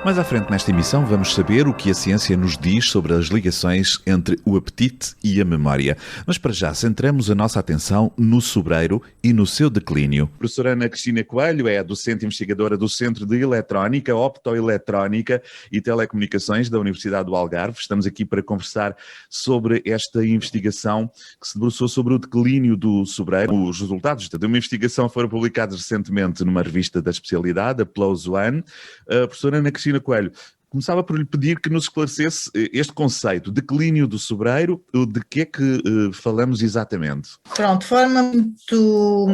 Mais à frente nesta emissão vamos saber o que a ciência nos diz sobre as ligações entre o apetite e a memória. Mas para já centramos a nossa atenção no sobreiro e no seu declínio. A professora Ana Cristina Coelho é a docente investigadora do Centro de Eletrónica, Optoeletrónica e Telecomunicações da Universidade do Algarve. Estamos aqui para conversar sobre esta investigação que se debruçou sobre o declínio do sobreiro. Os resultados de uma investigação foram publicados recentemente numa revista da especialidade, a PLOS ONE. A professora Ana Cristina Coelho, começava por lhe pedir que nos esclarecesse este conceito, declínio do sobreiro, de que é que falamos exatamente? Pronto, de forma muito...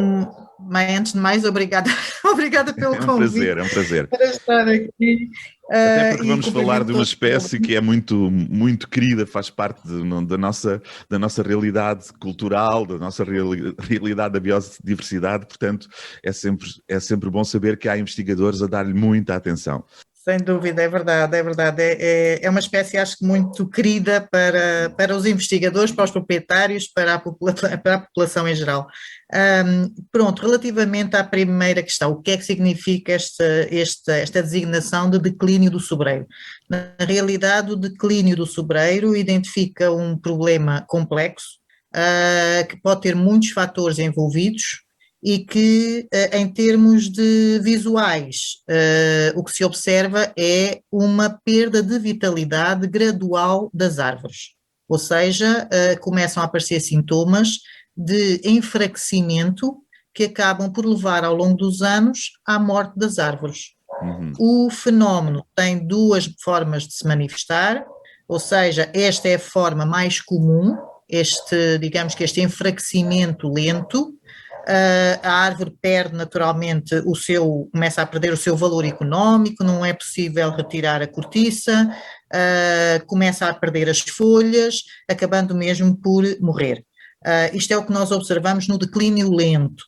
Mas antes de mais, obrigada pelo convite. É um prazer. Para estar aqui. Até porque vamos falar de uma espécie que é muito, muito querida, faz parte da nossa realidade cultural, da nossa realidade da biodiversidade, portanto é sempre bom saber que há investigadores a dar-lhe muita atenção. Sem dúvida, é verdade. É uma espécie, acho que, muito querida para os investigadores, para os proprietários, para a população em geral. Pronto, relativamente à primeira questão, o que é que significa esta designação de declínio do sobreiro? Na realidade, o declínio do sobreiro identifica um problema complexo, que pode ter muitos fatores envolvidos, e que, em termos de visuais, o que se observa é uma perda de vitalidade gradual das árvores, ou seja, começam a aparecer sintomas de enfraquecimento que acabam por levar ao longo dos anos à morte das árvores. O fenómeno tem duas formas de se manifestar, ou seja, esta é a forma mais comum, digamos que este enfraquecimento lento. A árvore perde naturalmente começa a perder o seu valor económico, não é possível retirar a cortiça, começa a perder as folhas, acabando mesmo por morrer. Isto é o que nós observamos no declínio lento.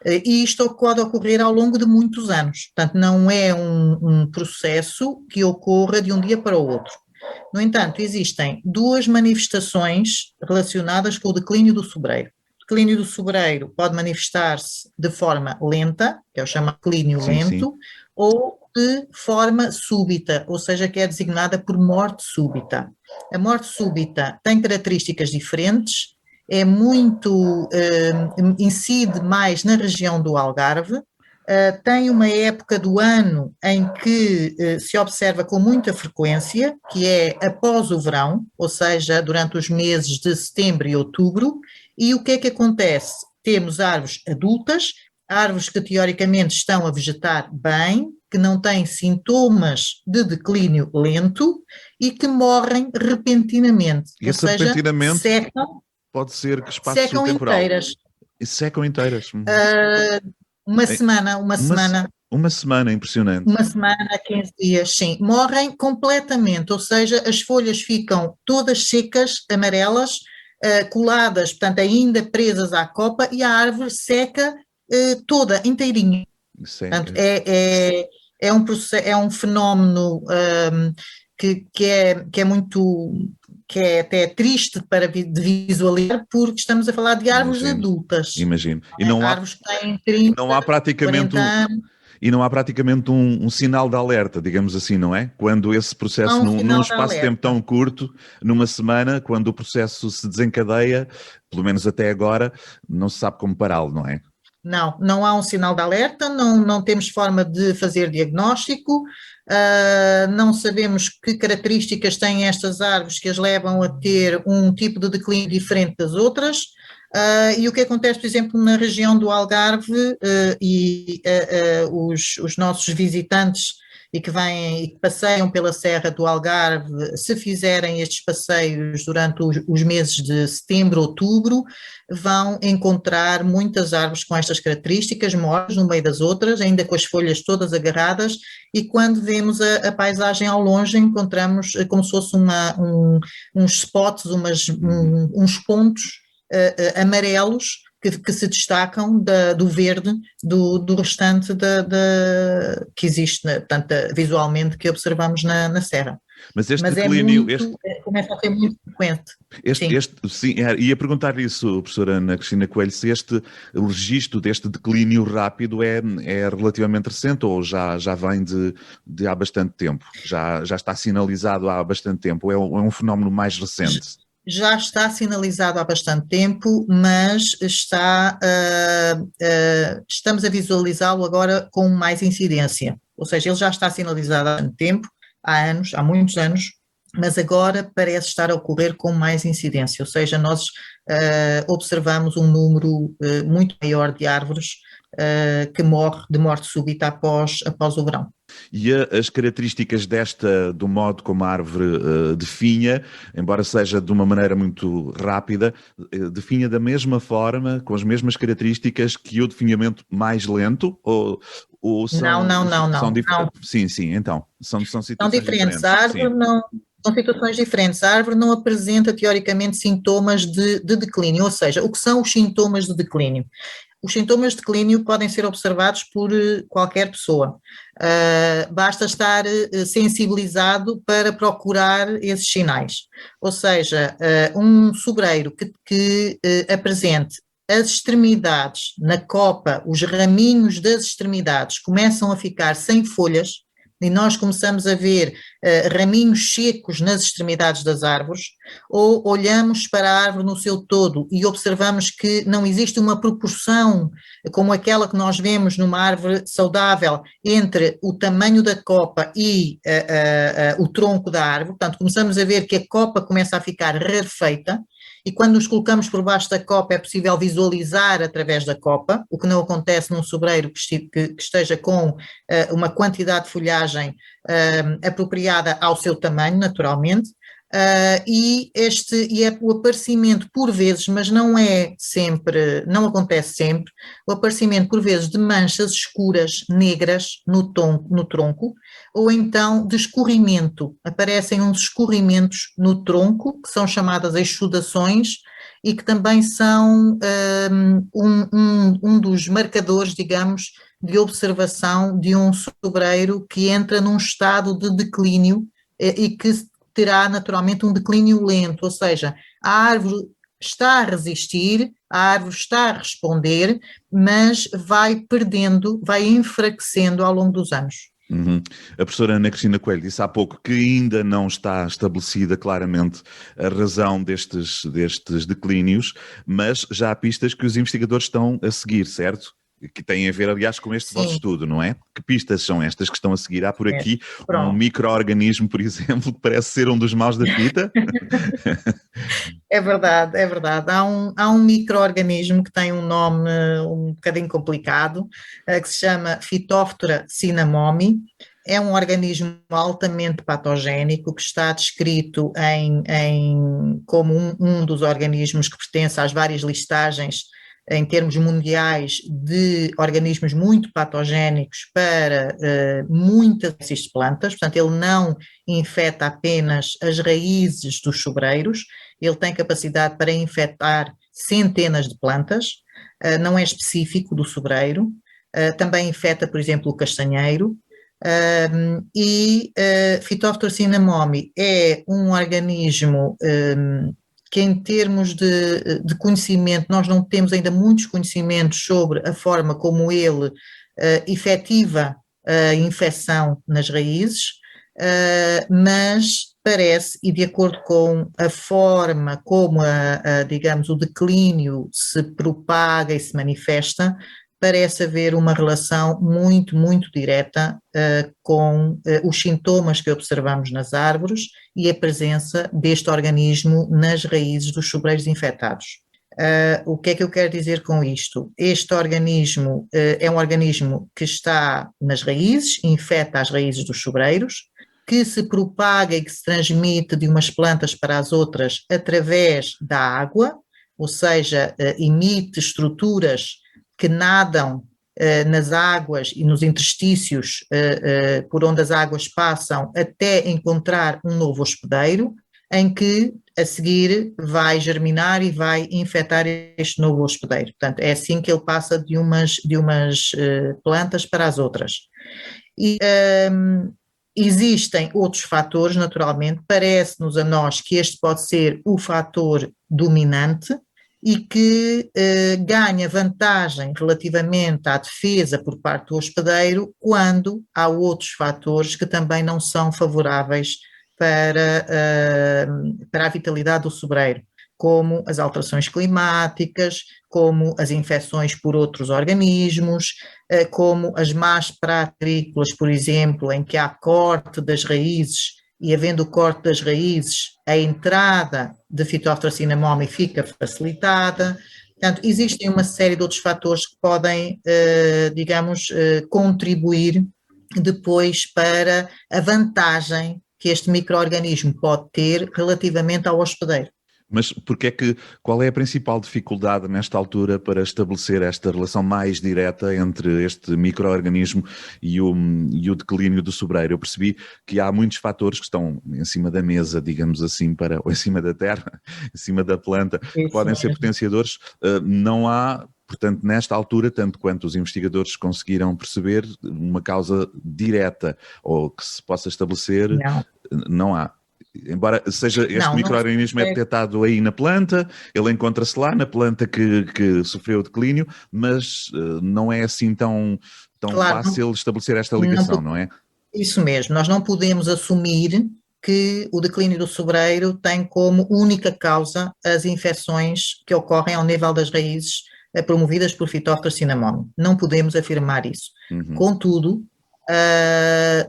E isto pode ocorrer ao longo de muitos anos, portanto não é um processo que ocorra de um dia para o outro. No entanto, existem duas manifestações relacionadas com o declínio do sobreiro. O declínio do sobreiro pode manifestar-se de forma lenta, que é o chamado declínio lento, ou de forma súbita, ou seja, que é designada por morte súbita. A morte súbita tem características diferentes, incide mais na região do Algarve, tem uma época do ano em que se observa com muita frequência, que é após o verão, ou seja, durante os meses de setembro e outubro. E o que é que acontece? Temos árvores adultas, árvores que teoricamente estão a vegetar bem, que não têm sintomas de declínio lento e que morrem repentinamente. E esse repentinamente pode ser que espaço secam temporal? Inteiras. E secam inteiras? Uma semana. Uma semana, impressionante. Uma semana, 15 dias, sim. Morrem completamente, ou seja, as folhas ficam todas secas, amarelas, coladas, portanto ainda presas à copa, e a árvore seca toda, inteirinha. Portanto, é um fenómeno que é muito... que é até triste de visualizar, porque estamos a falar de árvores adultas. Imagino. E não há, árvores que têm 30, não há praticamente 40 anos. E não há praticamente um sinal de alerta, digamos assim, não é? Quando esse processo, num espaço de tempo tão curto, numa semana, quando o processo se desencadeia, pelo menos até agora, não se sabe como pará-lo, não é? Não há um sinal de alerta, não temos forma de fazer diagnóstico, não sabemos que características têm estas árvores que as levam a ter um tipo de declínio diferente das outras. E o que acontece, por exemplo, na região do Algarve, os nossos visitantes e que passeiam pela Serra do Algarve, se fizerem estes passeios durante os meses de setembro, outubro, vão encontrar muitas árvores com estas características, mortas no meio das outras, ainda com as folhas todas agarradas, e quando vemos a paisagem ao longe, encontramos como se fosse uns spots, uns pontos amarelos, que se destacam do verde do restante que existe, portanto, visualmente, que observamos na serra. Mas este Mas declínio, começa a ser muito frequente. sim, ia perguntar isso, professora Ana Cristina Coelho, se o registro deste declínio rápido é relativamente recente ou já vem de há bastante tempo? Já está sinalizado há bastante tempo? É um fenómeno mais recente? Já está sinalizado há bastante tempo, mas estamos a visualizá-lo agora com mais incidência. Ou seja, ele já está sinalizado há muito tempo, há muitos anos, mas agora parece estar a ocorrer com mais incidência. Ou seja, nós observamos um número muito maior de árvores que morre de morte súbita após o verão. E as características do modo como a árvore definha, embora seja de uma maneira muito rápida, definha da mesma forma, com as mesmas características que o definhamento mais lento? Ou são, Não. Sim, então, são situações São diferentes. A diferentes. árvore não. São situações diferentes. A árvore não apresenta, teoricamente, sintomas de declínio, ou seja, o que são os sintomas de declínio? Os sintomas de declínio podem ser observados por qualquer pessoa. Basta estar sensibilizado para procurar esses sinais. Ou seja, um sobreiro que apresente as extremidades na copa, os raminhos das extremidades começam a ficar sem folhas, e nós começamos a ver raminhos secos nas extremidades das árvores, ou olhamos para a árvore no seu todo e observamos que não existe uma proporção como aquela que nós vemos numa árvore saudável entre o tamanho da copa e o tronco da árvore. Portanto, começamos a ver que a copa começa a ficar rarefeita, e quando nos colocamos por baixo da copa é possível visualizar através da copa, o que não acontece num sobreiro que esteja com uma quantidade de folhagem apropriada ao seu tamanho, naturalmente. E é o aparecimento por vezes, mas não acontece sempre, o aparecimento por vezes de manchas escuras, negras no tronco, ou então de escorrimento, aparecem uns escorrimentos no tronco, que são chamadas exudações, e que também são um dos marcadores, digamos, de observação de um sobreiro que entra num estado de declínio e que terá naturalmente um declínio lento, ou seja, a árvore está a resistir, a árvore está a responder, mas vai perdendo, vai enfraquecendo ao longo dos anos. Uhum. A professora Ana Cristina Coelho disse há pouco que ainda não está estabelecida claramente a razão destes declínios, mas já há pistas que os investigadores estão a seguir, certo? Que têm a ver, aliás, com este vosso estudo, não é? Que pistas são estas que estão a seguir? Há por aqui um micro-organismo, por exemplo, que parece ser um dos maus da fita? É verdade. Há um micro-organismo que tem um nome um bocadinho complicado, que se chama Phytophthora cinnamomi. É um organismo altamente patogénico que está descrito como um dos organismos que pertence às várias listagens em termos mundiais de organismos muito patogénicos para muitas espécies de plantas. Portanto, ele não infecta apenas as raízes dos sobreiros, ele tem capacidade para infectar centenas de plantas, não é específico do sobreiro, também infecta, por exemplo, o castanheiro. Phytophthora cinnamomi é um organismo que em termos de conhecimento, nós não temos ainda muitos conhecimentos sobre a forma como ele efetiva a infecção nas raízes, mas parece, e de acordo com a forma como digamos, o declínio se propaga e se manifesta, parece haver uma relação muito, muito direta com os sintomas que observamos nas árvores e a presença deste organismo nas raízes dos sobreiros infectados. O que é que eu quero dizer com isto? Este organismo é um organismo que está nas raízes, infecta as raízes dos sobreiros, que se propaga e que se transmite de umas plantas para as outras através da água, ou seja, emite estruturas que nadam nas águas e nos interstícios por onde as águas passam até encontrar um novo hospedeiro, em que a seguir vai germinar e vai infectar este novo hospedeiro. Portanto, é assim que ele passa de umas plantas para as outras. E existem outros fatores, naturalmente, parece-nos a nós que este pode ser o fator dominante e que ganha vantagem relativamente à defesa por parte do hospedeiro quando há outros fatores que também não são favoráveis para a vitalidade do sobreiro, como as alterações climáticas, como as infecções por outros organismos, como as más práticas agrícolas, por exemplo, em que há corte das raízes e havendo o corte das raízes, a entrada de Phytophthora cinnamomum fica facilitada. Portanto, existem uma série de outros fatores que podem, contribuir depois para a vantagem que este micro-organismo pode ter relativamente ao hospedeiro. Mas qual é a principal dificuldade nesta altura para estabelecer esta relação mais direta entre este micro-organismo e o declínio do sobreiro? Eu percebi que há muitos fatores que estão em cima da mesa, digamos assim, ou em cima da terra, em cima da planta, que podem ser potenciadores. Não há, portanto, nesta altura, tanto quanto os investigadores conseguiram perceber, uma causa direta ou que se possa estabelecer, não há. Embora seja este micro-organismo é detectado aí na planta, ele encontra-se lá na planta que sofreu o declínio, mas não é assim tão fácil estabelecer esta ligação, não é? Isso mesmo, nós não podemos assumir que o declínio do sobreiro tem como única causa as infecções que ocorrem ao nível das raízes promovidas por Phytophthora cinnamomum. Não podemos afirmar isso. Contudo,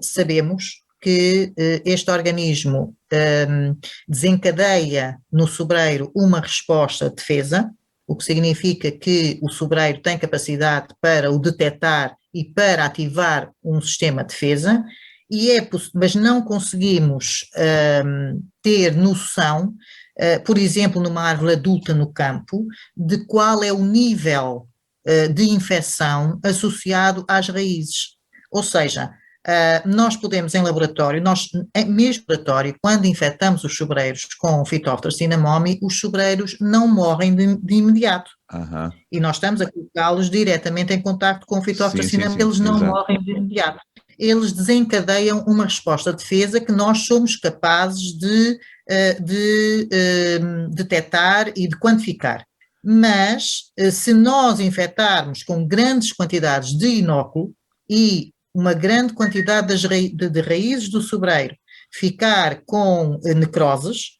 sabemos que este organismo desencadeia no sobreiro uma resposta de defesa, o que significa que o sobreiro tem capacidade para o detectar e para ativar um sistema de defesa, mas não conseguimos ter noção, por exemplo, numa árvore adulta no campo, de qual é o nível de infecção associado às raízes. Ou seja, nós podemos em laboratório, mesmo em laboratório, quando infectamos os sobreiros com Phytophthora cinnamomum, os sobreiros não morrem de imediato. E nós estamos a colocá-los diretamente em contacto com o Phytophthora cinnamomum, eles não morrem de imediato. Eles desencadeiam uma resposta de defesa que nós somos capazes de detectar e de quantificar. Mas, se nós infectarmos com grandes quantidades de inóculo e uma grande quantidade de raízes do sobreiro ficar com necroses,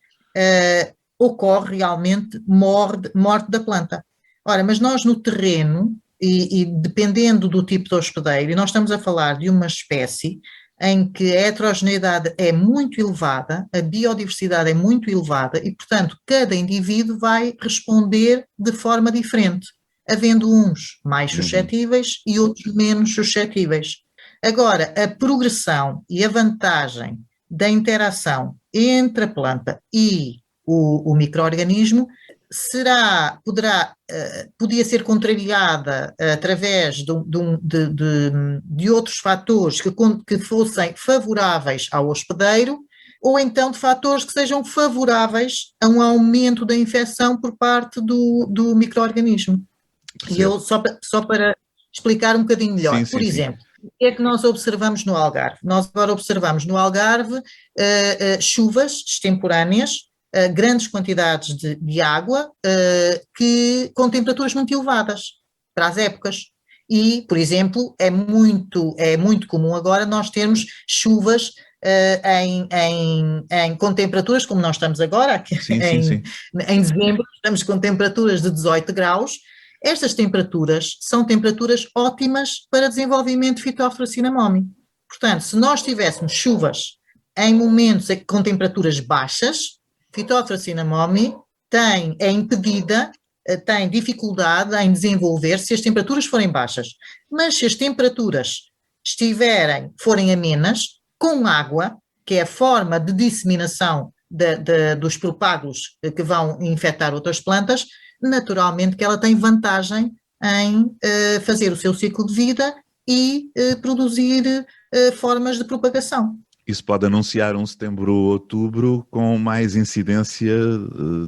ocorre realmente morte da planta. Ora, mas nós no terreno, e dependendo do tipo de hospedeiro, e nós estamos a falar de uma espécie em que a heterogeneidade é muito elevada, a biodiversidade é muito elevada e, portanto, cada indivíduo vai responder de forma diferente, havendo uns mais suscetíveis e outros menos suscetíveis. Agora, a progressão e a vantagem da interação entre a planta e o micro-organismo podia ser contrariada através de outros fatores que fossem favoráveis ao hospedeiro, ou então de fatores que sejam favoráveis a um aumento da infecção por parte do micro-organismo. E eu, só para explicar um bocadinho melhor, por exemplo, o que é que nós observamos no Algarve? Nós agora observamos no Algarve chuvas extemporâneas, grandes quantidades de água com temperaturas muito elevadas para as épocas. E, por exemplo, é muito comum agora nós termos chuvas com temperaturas como nós estamos agora, aqui, em dezembro, estamos com temperaturas de 18 graus. Estas temperaturas são temperaturas ótimas para desenvolvimento de Phytophthora cinnamomum. Portanto, se nós tivéssemos chuvas em momentos com temperaturas baixas, Phytophthora cinnamomum é impedida, tem dificuldade em desenvolver se as temperaturas forem baixas. Mas se as temperaturas forem amenas, com água, que é a forma de disseminação dos propágulos que vão infectar outras plantas, naturalmente que ela tem vantagem em fazer o seu ciclo de vida e produzir formas de propagação. Isso pode anunciar um setembro ou outubro com mais incidência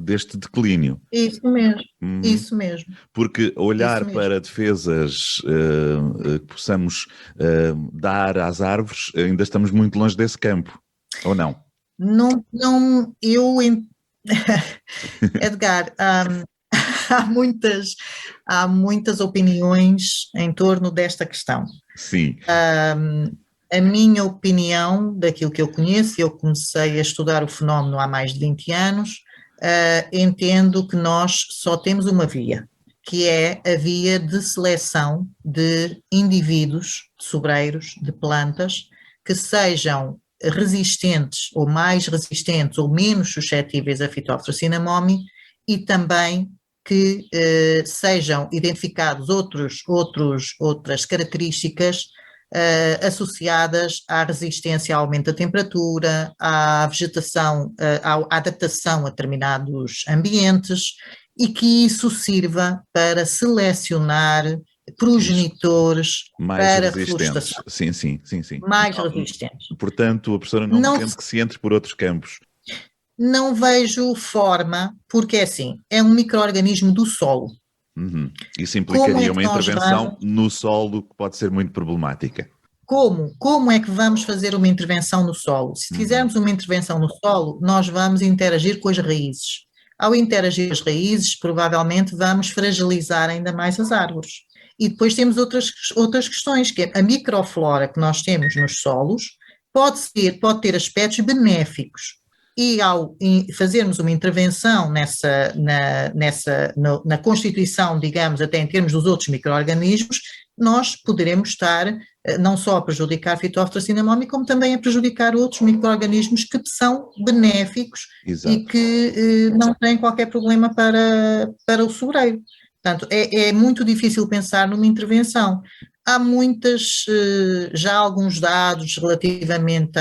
deste declínio. Isso mesmo, Uhum. isso mesmo. Porque olhar Isso mesmo. para defesas que possamos dar às árvores, ainda estamos muito longe desse campo, ou não? Não, não, Edgar, há muitas opiniões em torno desta questão. Sim. A minha opinião, daquilo que eu conheço, eu comecei a estudar o fenómeno há mais de 20 anos, entendo que nós só temos uma via, que é a via de seleção de indivíduos, de sobreiros, de plantas, que sejam resistentes ou mais resistentes ou menos suscetíveis a Phytophthora cinnamomum e também que sejam identificados outras características associadas à resistência ao aumento da temperatura, à vegetação, à adaptação a determinados ambientes e que isso sirva para selecionar progenitores para reflorestação. Sim. Mais resistentes. Portanto, a professora não pretende que se entre por outros campos. Não vejo forma, porque é assim, é um micro-organismo do solo. Uhum. Isso implicaria uma intervenção no solo que pode ser muito problemática. Como é que vamos fazer uma intervenção no solo? Se fizermos uma intervenção no solo, nós vamos interagir com as raízes. Ao interagir as raízes, provavelmente vamos fragilizar ainda mais as árvores. E depois temos outras questões, que é a microflora que nós temos nos solos pode ter aspectos benéficos. E ao fazermos uma intervenção na constituição, digamos, até em termos dos outros micro-organismos, nós poderemos estar não só a prejudicar Phytophthora cinnamomum, como também a prejudicar outros micro-organismos que são benéficos. Exato. E que não têm qualquer problema para o sobreiro. Portanto, é muito difícil pensar numa intervenção. Há já alguns dados relativamente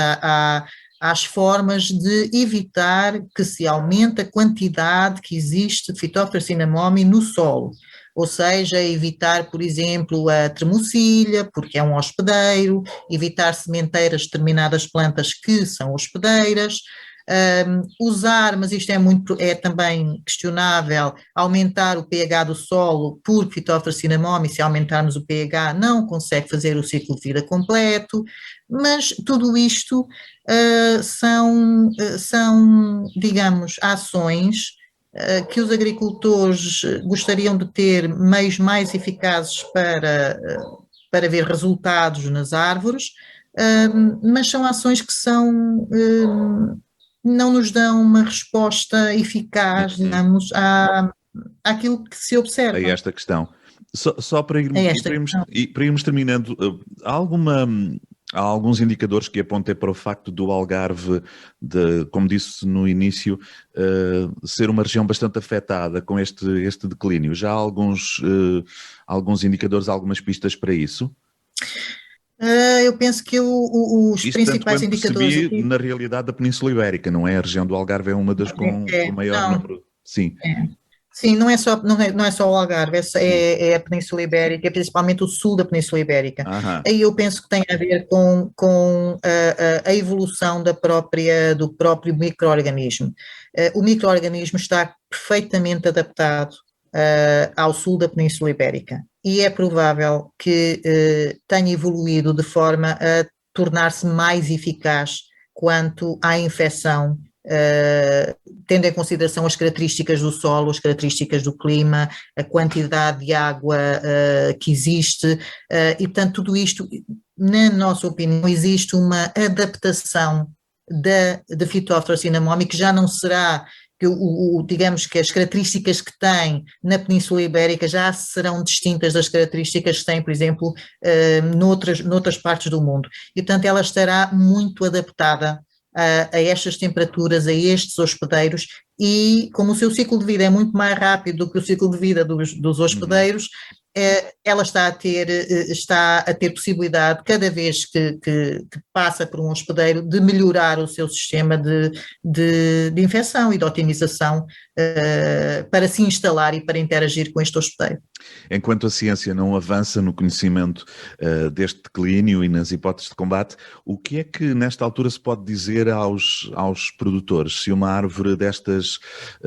às formas de evitar que se aumente a quantidade que existe de Phytophthora cinnamomum no solo, ou seja, evitar, por exemplo, a tremocilha, porque é um hospedeiro, evitar sementeiras de determinadas plantas que são hospedeiras, usar, mas isto é também questionável, aumentar o pH do solo, porque Phytophthora cinnamomum, se aumentarmos o pH, não consegue fazer o ciclo de vida completo, mas tudo isto são, digamos, ações que os agricultores gostariam de ter meios mais eficazes para ver resultados nas árvores, mas são ações que não nos dão uma resposta eficaz, digamos, àquilo que se observa. A esta questão. Só para irmos terminando, há alguns indicadores que apontem para o facto do Algarve, como disse no início, ser uma região bastante afetada com este declínio. Já há alguns indicadores, algumas pistas para isso? Eu penso que os principais indicadores... Percebi, na realidade, da Península Ibérica, não é? A região do Algarve é uma das com o maior número. Sim. Sim, não é só o Algarve, é a Península Ibérica, principalmente o sul da Península Ibérica. Aí eu penso que tem a ver com a evolução do próprio micro-organismo. O micro-organismo está perfeitamente adaptado ao sul da Península Ibérica e é provável que tenha evoluído de forma a tornar-se mais eficaz quanto à infecção, tendo em consideração as características do solo, as características do clima, a quantidade de água que existe, e portanto tudo isto, na nossa opinião, existe uma adaptação da Phytophthora cinnamomum que já não será, digamos que as características que tem na Península Ibérica já serão distintas das características que tem, por exemplo, noutras partes do mundo, e portanto ela estará muito adaptada a estas temperaturas, a estes hospedeiros, e como o seu ciclo de vida é muito mais rápido do que o ciclo de vida dos hospedeiros, ela está a ter possibilidade, cada vez que passa por um hospedeiro, de melhorar o seu sistema de infecção e de otimização para se instalar e para interagir com este hospedeiro. Enquanto a ciência não avança no conhecimento deste declínio e nas hipóteses de combate, o que é que nesta altura se pode dizer aos produtores? Se uma árvore destas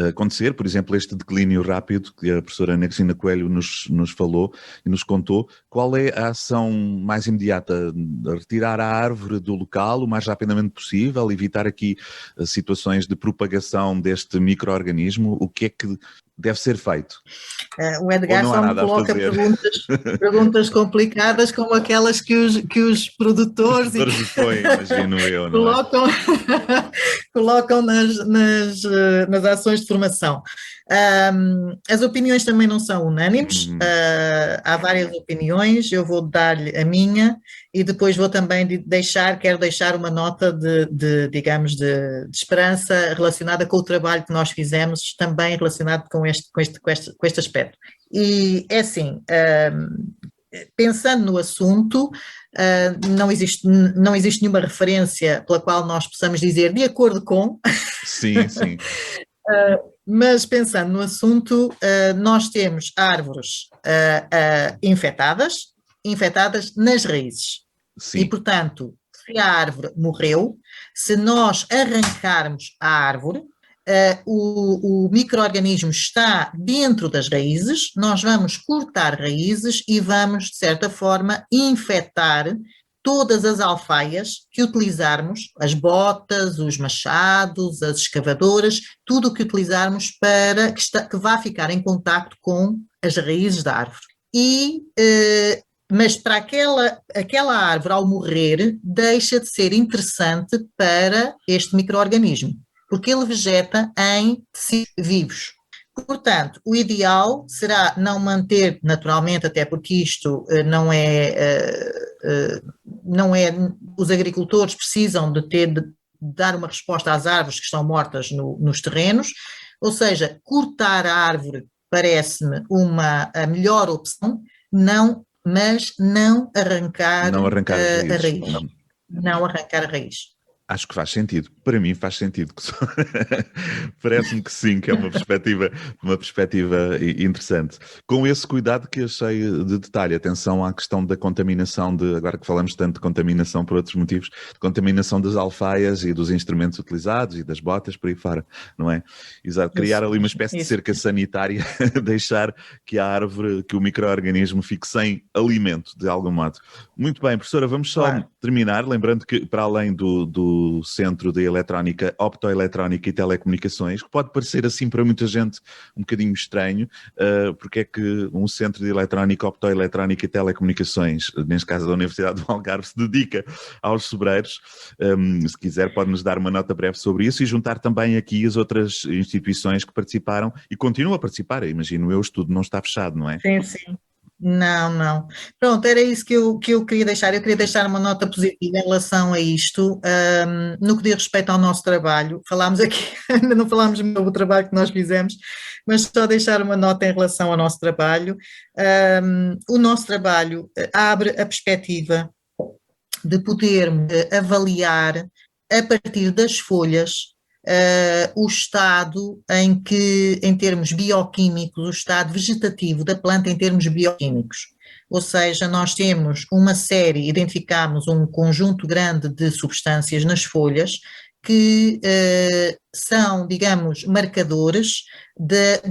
acontecer, por exemplo, este declínio rápido que a professora Ana Cristina Coelho nos falou e nos contou, qual é a ação mais imediata? Retirar a árvore do local o mais rapidamente possível, evitar aqui situações de propagação deste micro-organismo? O que é que deve ser feito? O Edgar só me coloca perguntas complicadas como aquelas que os produtores imagino eu, não colocam nas ações de formação. As opiniões também não são unânimes, há várias opiniões, eu vou dar-lhe a minha e depois vou também quero deixar uma nota de esperança relacionada com o trabalho que nós fizemos, também relacionado com este aspecto. E é assim, pensando no assunto, não existe nenhuma referência pela qual nós possamos dizer de acordo com. Sim, sim. Mas pensando no assunto, nós temos árvores infectadas nas raízes. Sim. E, portanto, se a árvore morreu, se nós arrancarmos a árvore, o micro-organismo está dentro das raízes, nós vamos cortar raízes e vamos, de certa forma, infectar todas as alfaias que utilizarmos, as botas, os machados, as escavadoras, tudo o que utilizarmos para que vá ficar em contacto com as raízes da árvore. Mas para aquela árvore, ao morrer, deixa de ser interessante para este micro-organismo, porque ele vegeta em tecidos vivos. Portanto, o ideal será não manter naturalmente, até porque isto não é, os agricultores precisam de dar uma resposta às árvores que estão mortas nos terrenos, ou seja, cortar a árvore parece-me a melhor opção, mas não arrancar a raiz. Não arrancar a raiz. Acho que faz sentido. Para mim faz sentido. Parece-me que sim, que é uma perspectiva interessante. Com esse cuidado que achei de detalhe, atenção à questão da contaminação, agora que falamos tanto de contaminação por outros motivos, de contaminação das alfaias e dos instrumentos utilizados e das botas por aí fora, não é? Exato. Criar ali uma espécie de cerca sanitária, deixar que a árvore, que o micro-organismo fique sem alimento, de algum modo. Muito bem, professora, vamos só terminar, lembrando que para além do Centro de Eletrónica, Optoeletrónica e Telecomunicações, que pode parecer assim para muita gente um bocadinho estranho, porque é que um Centro de Eletrónica, Optoeletrónica e Telecomunicações, neste caso da Universidade do Algarve, se dedica aos sobreiros. Se quiser pode-nos dar uma nota breve sobre isso e juntar também aqui as outras instituições que participaram e continuam a participar, imagino eu, o estudo não está fechado, não é? Sim, sim. Não. Pronto, era isso que eu queria deixar. Eu queria deixar uma nota positiva em relação a isto. No que diz respeito ao nosso trabalho, falámos aqui, ainda não falámos do trabalho que nós fizemos, mas só deixar uma nota em relação ao nosso trabalho. O nosso trabalho abre a perspectiva de podermos avaliar, a partir das folhas, o estado em termos bioquímicos, o estado vegetativo da planta em termos bioquímicos. Ou seja, nós temos identificamos um conjunto grande de substâncias nas folhas que são, digamos, marcadores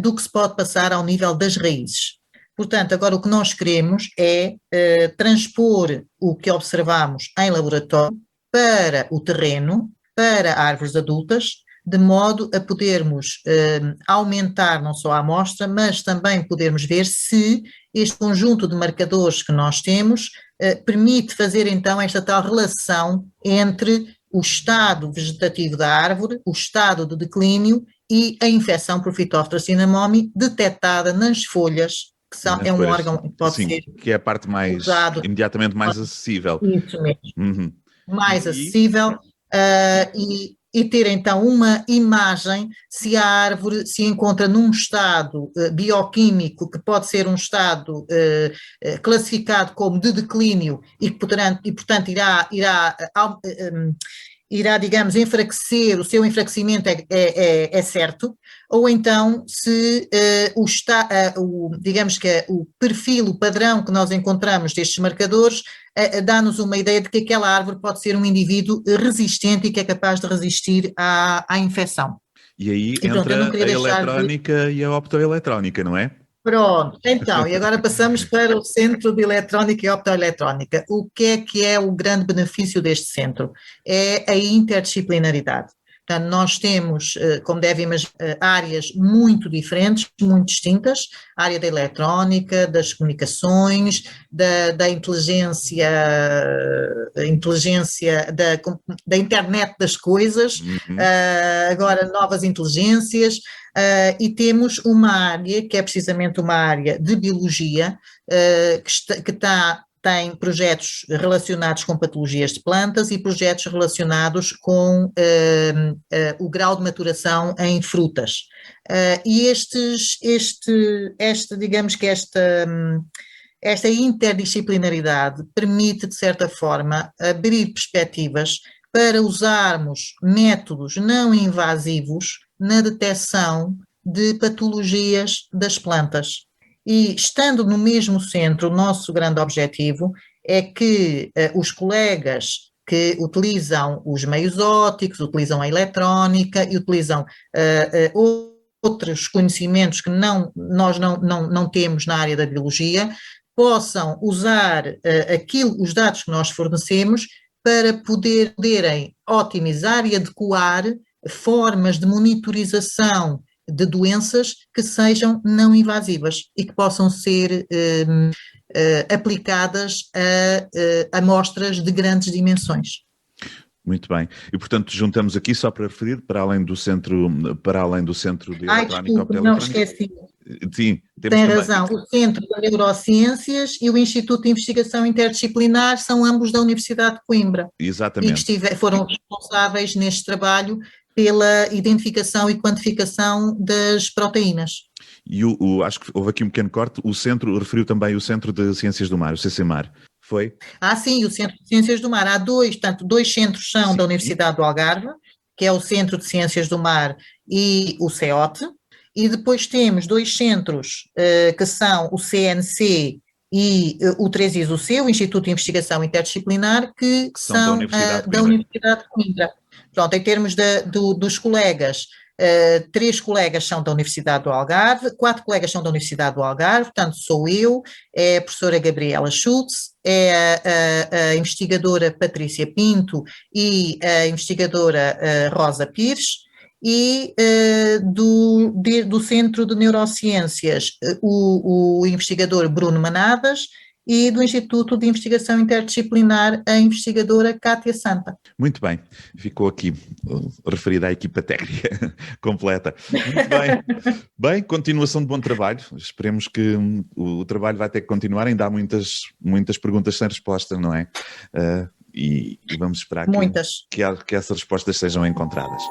do que se pode passar ao nível das raízes. Portanto, agora o que nós queremos é transpor o que observamos em laboratório para o terreno, para árvores adultas, de modo a podermos aumentar não só a amostra, mas também podermos ver se este conjunto de marcadores que nós temos permite fazer então esta tal relação entre o estado vegetativo da árvore, o estado de declínio e a infecção por Phytophthora cinnamomum detectada nas folhas, que é um órgão que pode ser que é a parte mais usado, imediatamente mais acessível. Isso mesmo. Mais acessível e ter então uma imagem se a árvore se encontra num estado bioquímico que pode ser um estado classificado como de declínio e portanto irá, digamos, enfraquecer, o seu enfraquecimento é certo, ou então se digamos que o perfil, o padrão que nós encontramos destes marcadores dá-nos uma ideia de que aquela árvore pode ser um indivíduo resistente e que é capaz de resistir à infecção. E aí entra a eletrónica e a optoeletrónica, não é? Pronto, então, e agora passamos para o Centro de Eletrónica e Optoeletrónica. O que é o grande benefício deste centro? É a interdisciplinaridade. Portanto, nós temos, como devem imaginar, áreas muito diferentes, muito distintas, a área da eletrónica, das comunicações, da inteligência da internet das coisas, agora novas inteligências, e temos uma área que é precisamente uma área de biologia, tem projetos relacionados com patologias de plantas e projetos relacionados com o grau de maturação em frutas. E digamos que esta interdisciplinaridade permite, de certa forma, abrir perspectivas para usarmos métodos não invasivos na detecção de patologias das plantas. E estando no mesmo centro, o nosso grande objetivo é que os colegas que utilizam os meios ópticos, utilizam a eletrónica e utilizam outros conhecimentos que nós não temos na área da biologia, possam usar os dados que nós fornecemos para poderem otimizar e adequar formas de monitorização de doenças que sejam não invasivas e que possam ser aplicadas a amostras de grandes dimensões. Muito bem. E, portanto, juntamos aqui, só para referir, para além do centro de eletrónica, desculpe, não esqueci. Sim, tem razão. O Centro de Neurociências e o Instituto de Investigação Interdisciplinar são ambos da Universidade de Coimbra. Exatamente. E que foram responsáveis neste trabalho pela identificação e quantificação das proteínas. E acho que houve aqui um pequeno corte, o centro, referiu também o Centro de Ciências do Mar, o CCMAR, foi? Sim, o Centro de Ciências do Mar. Há dois centros são da Universidade do Algarve, que é o Centro de Ciências do Mar e o CEOT, e depois temos dois centros que são o CNC e o 3ISUC, o Instituto de Investigação Interdisciplinar, que são da Universidade de Coimbra. Pronto, em termos dos colegas, 3 colegas são da Universidade do Algarve, 4 colegas são da Universidade do Algarve, portanto sou eu, é a professora Gabriela Schultz, é a investigadora Patrícia Pinto e a investigadora Rosa Pires, e do Centro de Neurociências, o investigador Bruno Manadas, e do Instituto de Investigação Interdisciplinar, a investigadora Cátia Santa. Muito bem, ficou aqui referida à equipa técnica completa. Muito bem. Bem, continuação de bom trabalho, esperemos que o trabalho vai ter que continuar, ainda há muitas perguntas sem resposta, não é? E vamos esperar que essas respostas sejam encontradas.